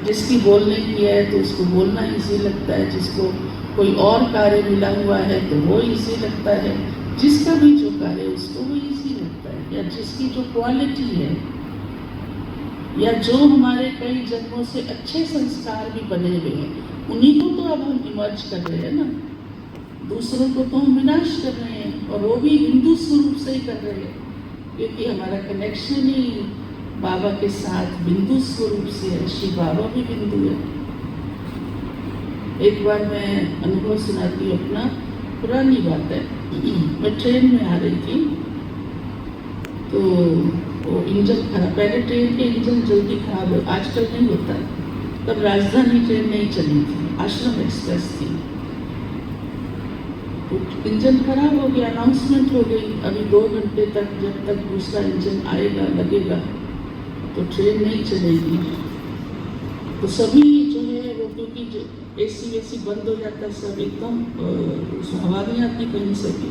जिसकी बोलने की है तो उसको बोलना ईजी लगता है, जिसको कोई और कार्य मिला हुआ है तो वो ईजी लगता है, जिसका भी जो कार्य है उसको वो ईजी लगता है, या जिसकी जो क्वालिटी है, या जो हमारे कई जन्मों से अच्छे संस्कार भी बने हुए हैं, उन्हीं को तो अब हम इमर्ज कर रहे हैं ना। दूसरों को तो हम विनाश कर रहे हैं, और वो भी हिंदू स्वरूप से ही कर रहे हैं, क्योंकि हमारा कनेक्शन ही बाबा के साथ बिंदु स्वरूप से है। शिव बाबा भी बिंदु है। एक बार मैं अनुभव सुनाती हूँ अपना, पुरानी बात है। मैं ट्रेन में आ रही थी, तो वो इंजन खराब, पहले ट्रेन के इंजन जल्दी खराब हो, आजकल नहीं होता, तब राजधानी ट्रेन नहीं चली थी, आश्रम एक्सप्रेस थी। तो इंजन खराब हो गया, अनाउंसमेंट हो गई, अभी 2 घंटे तक जब तक दूसरा इंजन आएगा लगेगा तो ट्रेन नहीं चलेगी। तो सभी जो है वो, क्योंकि जो एसी वेसी बंद हो जाता है, सब एकदम हवा नहीं आती कहीं से भी,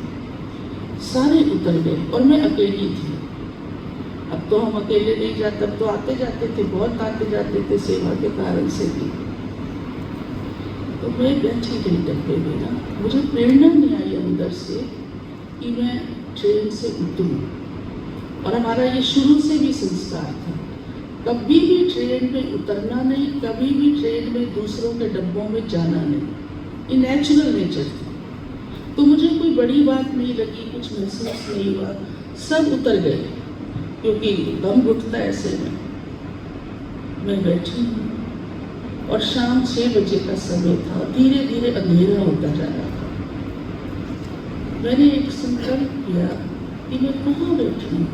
सारे उतर गए और मैं अकेली थी। अब तो हम अकेले नहीं जाते, तब तो आते जाते थे, बहुत आते जाते थे सेवा के कारण से भी। तो मैं बैठी रही डब्बे में ना, मुझे प्रेरणा नहीं आई अंदर से कि मैं ट्रेन से उतरूं। और हमारा ये शुरू से भी संस्कार था, कभी भी ट्रेन में उतरना नहीं, कभी भी ट्रेन में दूसरों के डब्बों में जाना नहीं। ये नेचुरल नेचर था। तो मुझे कोई बड़ी बात नहीं लगी, कुछ महसूस नहीं हुआ, सब उतर गए, क्योंकि दम घुटता है ऐसे में। मैं बैठी हूँ और शाम 6 बजे का समय था, और धीरे धीरे अंधेरा होता जा रहा था। मैंने एक संकल्प किया कि मैं कहाँ बैठी हूँ।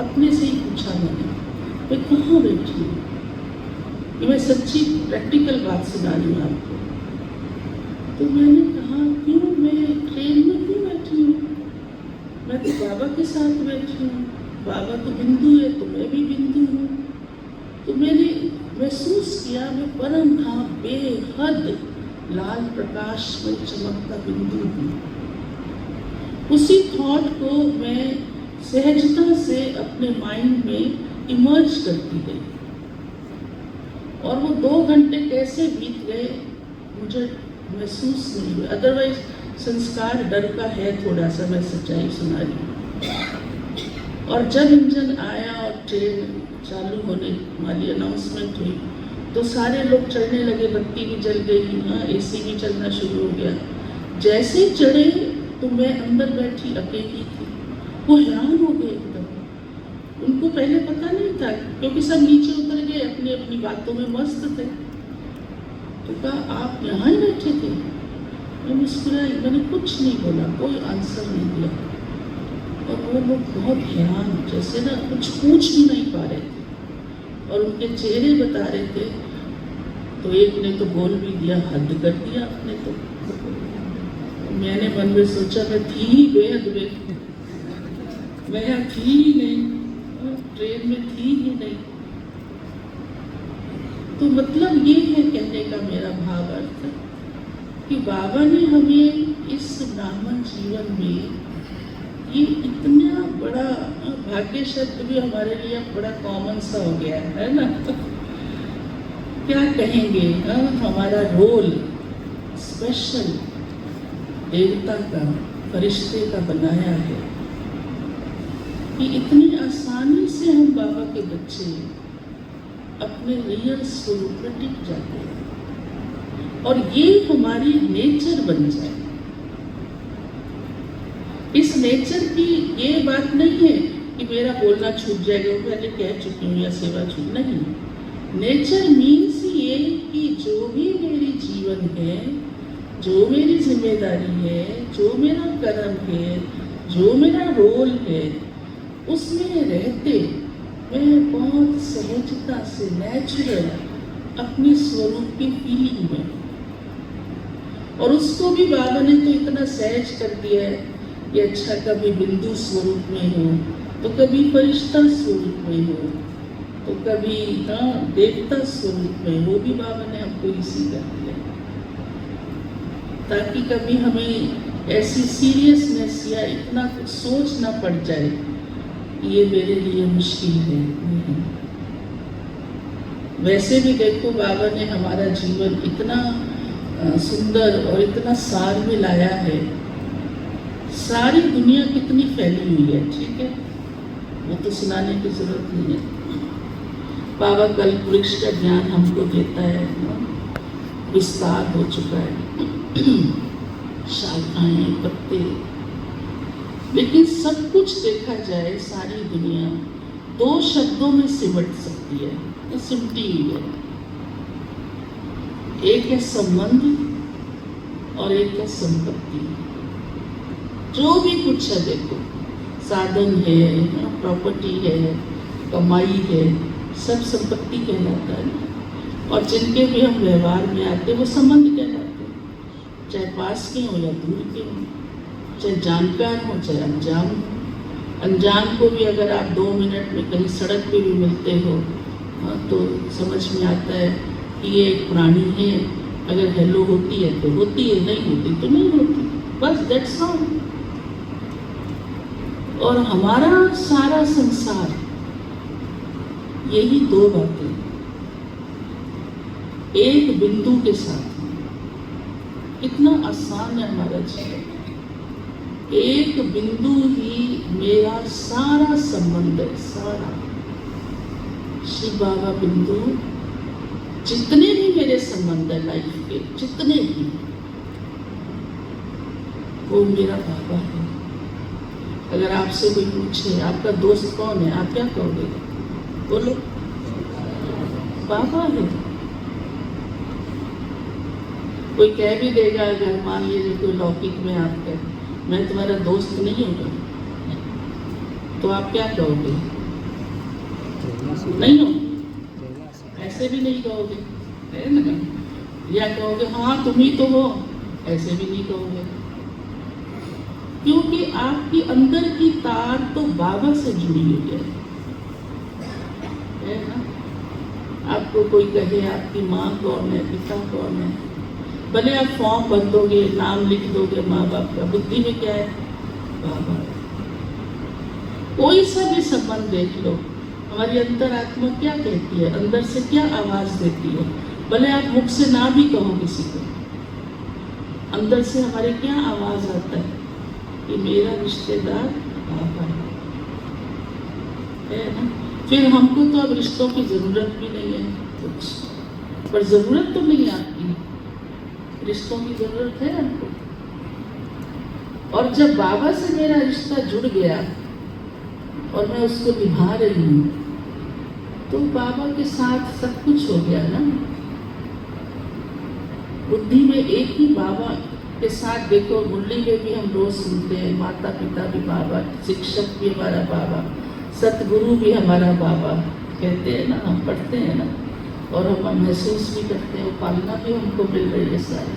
अपने से ही पूछा मैंने, मैं कहाँ बैठी हूँ। कि मैं सच्ची प्रैक्टिकल बात सुना रही हूँ आपको। तो मैंने कहा, क्यों मैं ट्रेन में क्यों बैठी हूँ, मैं तो बाबा के साथ बैठी हूँ, बाबा तो बिंदु है तो मैं भी बिंदु हूँ। तो मैंने महसूस किया मैं परम धाम बेहद लाल प्रकाश में चमकता बिंदु हूँ। उसी थॉट को मैं सहजता से अपने माइंड में इमर्ज करती गई, और वो 2 घंटे कैसे बीत गए मुझे महसूस नहीं हुआ। अदरवाइज संस्कार डर का है थोड़ा सा, मैं सच्चाई सुना रही हूँ। और जब इंजन आया और ट्रेन चालू होने वाली अनाउंसमेंट हुई, तो सारे लोग चढ़ने लगे, बत्ती भी जल गई, हाँ एसी भी चलना शुरू हो गया। जैसे चढ़े तो मैं अंदर बैठी अकेली थी। वो हैरान हो गए एकदम, उनको पहले पता नहीं था, क्योंकि सब नीचे उतर गए, अपनी अपनी बातों में मस्त थे। तो कहा, आप यहाँ ही बैठे थे? मैं मुस्कुराई, मैंने कुछ नहीं बोला, कोई आंसर नहीं दिया। और वो लोग बहुत हैरान, जैसे ना कुछ पूछ भी नहीं पा रहे थे, और उनके चेहरे बता रहे थे। तो एक ने तो बोल भी दिया, हद कर दिया आपने तो। मैंने मन में सोचा, मैं थी ही बेहद में, मैं यहाँ थी ही नहीं, ट्रेन में थी ही नहीं। तो मतलब ये है कहने का मेरा भाव अर्थ, कि बाबा ने हमें इस ब्राह्मण जीवन में ये इतना बड़ा, भाग्य शब्द भी हमारे लिए बड़ा कॉमन सा हो गया है ना। क्या कहेंगे, हमारा रोल स्पेशल देवता का, फरिश्ते का बनाया है, कि इतनी आसानी से हम बाबा के बच्चे अपने रियल स्वरूप में टिक जाते हैं, और ये हमारी नेचर बन जाए। इस नेचर की ये बात नहीं है कि मेरा बोलना छूट जाएगा, वो पहले कह चुकी हूँ, या सेवा छूट, नहीं। नेचर मीन्स ये कि जो भी मेरी जीवन है, जो मेरी जिम्मेदारी है, जो मेरा कर्म है, जो मेरा रोल है, उसमें रहते मैं बहुत सहजता से नेचुरल अपने स्वरूप की फीलिंग में, और उसको भी बाबा ने तो इतना सहज कर दिया है कि अच्छा, कभी बिंदु स्वरूप में हो, तो कभी फरिश्ता स्वरूप में हो, तो कभी देवता स्वरूप में, वो भी बाबा ने हमको इसी कर दिया, ताकि कभी हमें ऐसी सीरियसनेस या इतना कुछ सोच ना पड़ जाए कि ये मेरे लिए मुश्किल है। वैसे भी देखो बाबा ने हमारा जीवन इतना सुंदर और इतना सार में लाया है। सारी दुनिया कितनी फैली हुई है, ठीक है, वो तो सुनाने की जरूरत नहीं है। बाबा कल्प वृक्ष का ज्ञान हमको देता है, विस्तार हो चुका है, शाखाएं, पत्ते, लेकिन सब कुछ देखा जाए सारी दुनिया 2 शब्दों में सिमट सकती है, ये सिमटी हुई है। एक है संबंध और एक है संपत्ति। जो भी कुछ है देखो, साधन है, प्रॉपर्टी है, कमाई है, सब संपत्ति कहलाता है। और जिनके भी हम व्यवहार में आते वो संबंध कहलाते हैं, चाहे पास के हो या दूर के हो, चाहे जानकार हो चाहे अनजान हो। अनजान को भी अगर आप 2 मिनट में कहीं सड़क पे भी मिलते हो तो समझ में आता है कि ये एक प्राणी है। अगर हेलो होती है तो होती है, नहीं होती तो नहीं होती, बस दैट्स ऑल। और हमारा सारा संसार यही 2 बातें, एक बिंदु के साथ। कितना आसान है हमारा जीवन, एक बिंदु ही मेरा सारा संबंध है, सारा। शिव बाबा बिंदु, जितने भी मेरे संबंध है लाइफ के, जितने भी, वो मेरा बाबा है। अगर आपसे कोई पूछे आपका दोस्त कौन है, आप क्या कहोगे? बोलो, बाबा है। कोई कह भी देगा, अगर मान लीजिए कोई लौकिक में आप कहें मैं तुम्हारा दोस्त नहीं हूँ, तो आप क्या कहोगे? नहीं हो, ऐसे भी नहीं कहोगे, है ना? या कहोगे हाँ तुम ही तो हो, ऐसे भी नहीं कहोगे, क्योंकि आपकी अंदर की तार तो बाबा से जुड़ी हुई है ना? आपको कोई कहे आपकी माँ कौन है, पिता कौन है, भले आप फॉर्म भर दोगे, नाम लिख दोगे माँ बाप का, बुद्धि में क्या है? बाबा। कोई सा भी संबंध देख लो, हमारी अंतरात्मा क्या कहती है, अंदर से क्या आवाज देती है, भले आप मुख से ना भी कहो किसी को, अंदर से हमारे क्या आवाज आता है कि मेरा रिश्तेदार बाबा है ना? फिर हमको तो अब रिश्तों की जरूरत भी नहीं है कुछ, पर जरूरत तो नहीं आपकी, रिश्तों की जरूरत है हमको। और जब बाबा से मेरा रिश्ता जुड़ गया और मैं उसको निभा रही हूँ, तो बाबा के साथ सब कुछ हो गया ना। बुद्धि में एक ही बाबा के साथ, देखो मुरली में भी हम रोज सुनते हैं, माता पिता भी बाबा, शिक्षक भी हमारा बाबा, सतगुरु भी हमारा बाबा, कहते हैं ना, हम पढ़ते हैं ना, और हम महसूस भी करते हैं, पालना भी हमको मिल रही है सारी।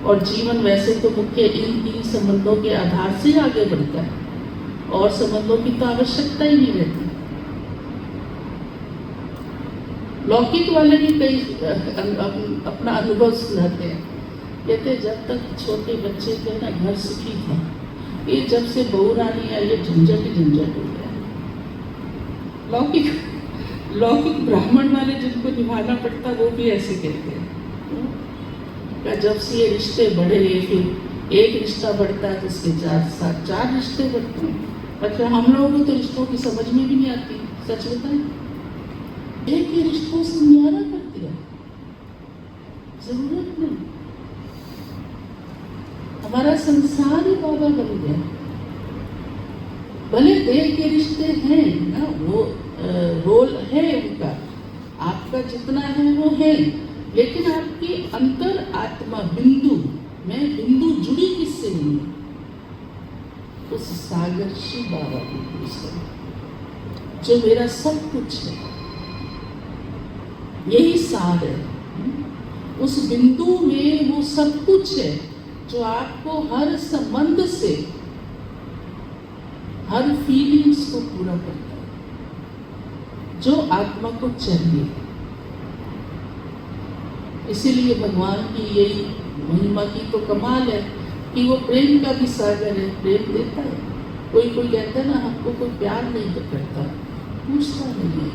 और जीवन वैसे तो मुख्य इन 3 संबंधों के आधार से आगे बढ़ता है, और संबंधों की तो आवश्यकता ही नहीं रहती। लौकिक वाले भी कई अपना अनुभव सुनाते हैं, कहते जब तक छोटे बच्चे थे ना घर सुखी था, ये जब से बहू रानी आई ये झंझट ही झंझट हो गया। लौकिक ब्राह्मण वाले जिनको निभाना पड़ता वो भी ऐसे कहते हैं, जब से ये रिश्ते बढ़े, फिर एक रिश्ता बढ़ता है तो उसके 4 रिश्ते बढ़ते हैं। अच्छा, हम लोगों को तो रिश्तों की समझ में भी नहीं आती, सच बताएं, एक ही रिश्तों से न्यारा कर दिया, जरूरत नहीं। हमारा संसार ही बाबा बन गया। भले देह के रिश्ते हैं ना, वो रोल है उनका, आपका जितना है वो है, लेकिन आपकी अंतर आत्मा बिंदु, मैं बिंदु जुड़ी किससे हूँ? उस सागर शिव बाबा बिंदु से, जो मेरा सब कुछ है, यही सार है। उस बिंदु में वो सब कुछ है जो आपको हर संबंध से, हर फीलिंग्स को पूरा करता है, जो आत्मा को चाहिए। इसीलिए भगवान की यही महिमा की तो कमाल है कि वो प्रेम का भी सागर है, प्रेम देता है। कोई कहता है ना हमको कोई प्यार नहीं तो करता, पूछता नहीं है,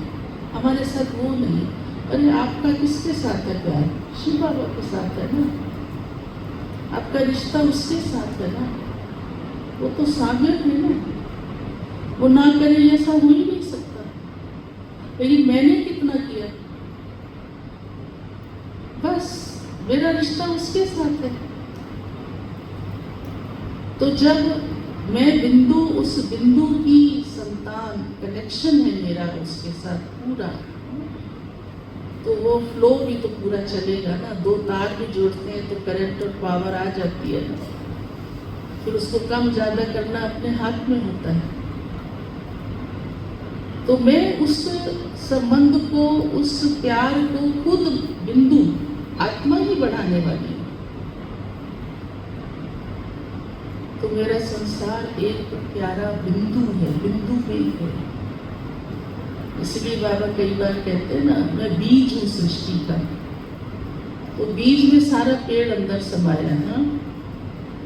हमारे साथ वो नहीं। अरे आपका किसके साथ है प्यार? शिव बाबा के साथ है ना। आपका रिश्ता उसके साथ है ना। वो तो सागर है ना, वो ना करे ऐसा हो ही नहीं सकता। लेकिन मैंने कितना किया, बस मेरा रिश्ता उसके साथ है। तो जब मैं बिंदु, उस बिंदु की संतान, कनेक्शन है मेरा उसके साथ पूरा, तो वो फ्लो भी तो पूरा चलेगा ना। दो तार भी जोड़ते हैं तो करंट और पावर आ जाती है ना। फिर उसको कम ज्यादा करना अपने हाथ में होता है। तो मैं उस संबंध को, उस प्यार को खुद बिंदु आत्मा ही बढ़ाने वाली हूँ। तो मेरा संसार एक प्यारा बिंदु है, बिंदु में है। इसलिए बाबा कई बार कहते हैं ना, मैं बीज हूँ सृष्टि का। तो बीज में सारा पेड़ अंदर समाया है ना।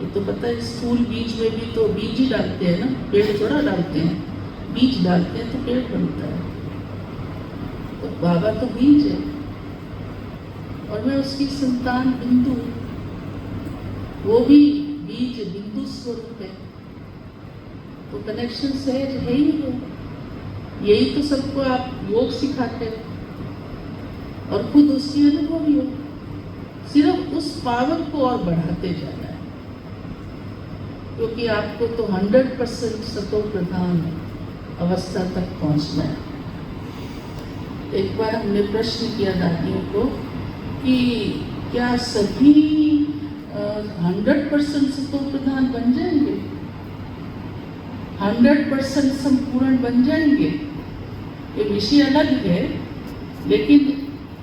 ये तो पता है, स्थूल बीज में भी तो बीज ही डालते हैं ना, पेड़ थोड़ा डालते हैं, बीज डालते हैं तो पेड़ बनता है। तो बाबा तो बीज है और मैं उसकी संतान बिंदु, वो भी बीज बिंदु स्वरूप है। तो कनेक्शन सहज है ही है। यही तो सबको आप योग सिखाते हैं और खुद उसकी अनुभवी हो। सिर्फ उस पावर को और बढ़ाते जाना है, क्योंकि आपको तो 100% सतो प्रधान अवस्था तक पहुंचना है। एक बार हमने प्रश्न किया दादियों को कि क्या सभी 100% सतो प्रधान बन जाएंगे, 100% संपूर्ण बन जाएंगे? ये विषय अलग है, लेकिन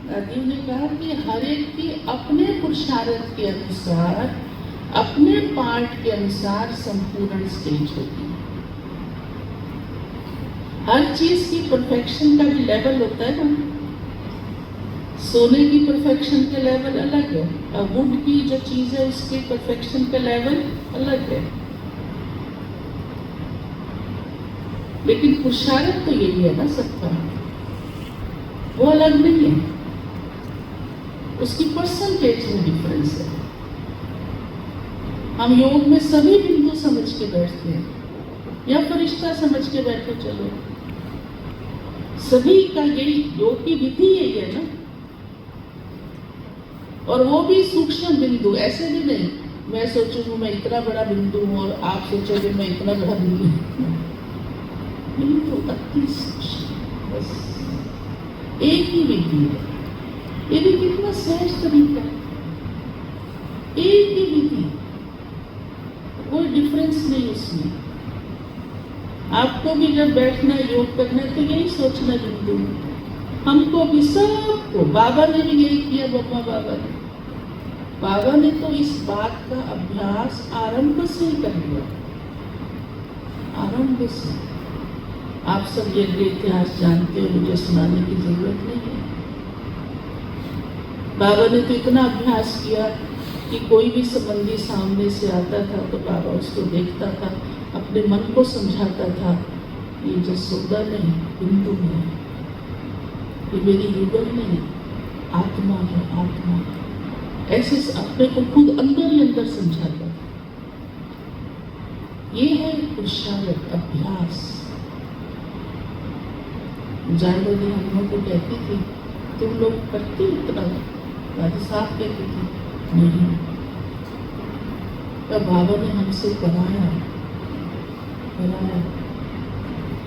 दादियों ने कहा कि हर एक की अपने पुरुषार्थ के अनुसार, अपने पार्ट के अनुसार संपूर्ण स्टेज होती है। हर चीज की परफेक्शन का भी लेवल होता है ना। सोने की परफेक्शन का लेवल अलग है और वुड की जो चीज है उसके परफेक्शन का लेवल अलग है। लेकिन पुरुषार्थ तो यही है ना सबका, वो अलग नहीं है। उसकी परसेंटेज में डिफरेंस है। हम योग में सभी बिंदु समझ के बैठते हैं या फरिश्ता समझ के बैठो, चलो सभी का यही योग की विधि यही है ना। और वो भी सूक्ष्म बिंदु, ऐसे भी नहीं मैं सोचूंगा मैं इतना बड़ा बिंदु हूं और आप सोचोगे मैं इतना बड़ा बिंदु हूं। बिंदु अति सूक्ष्म, बस एक ही विधि है। ये भी कितना सहज तरीका, एक ही विधि, कोई डिफरेंस नहीं उसमें। आपको भी जब बैठना योग करना है तो यही सोचना बिंदु। हमको भी, सबको, बाबा ने भी यही किया। बाबा ने तो इस बात का अभ्यास आरंभ से ही कर लिया, आरंभ से। आप सब ये इतिहास जानते हो, मुझे सुनाने की जरूरत नहीं है। बाबा ने तो इतना अभ्यास किया कि कोई भी संबंधी सामने से आता था तो बाबा उसको देखता था, अपने मन को समझाता था, ये जसोदा नहीं बिंदु है, ये मेरी युगल नहीं आत्मा है, आत्मा। ऐसे अपने को खुद अंदर ही अंदर समझाता था। ये है पुरुषार्थ, अभ्यास। जानवी हम लोग को कहती थी तुम लोग करते इतना, दादी साहब कहती थी नहीं। तब बाबा ने हमसे कराया,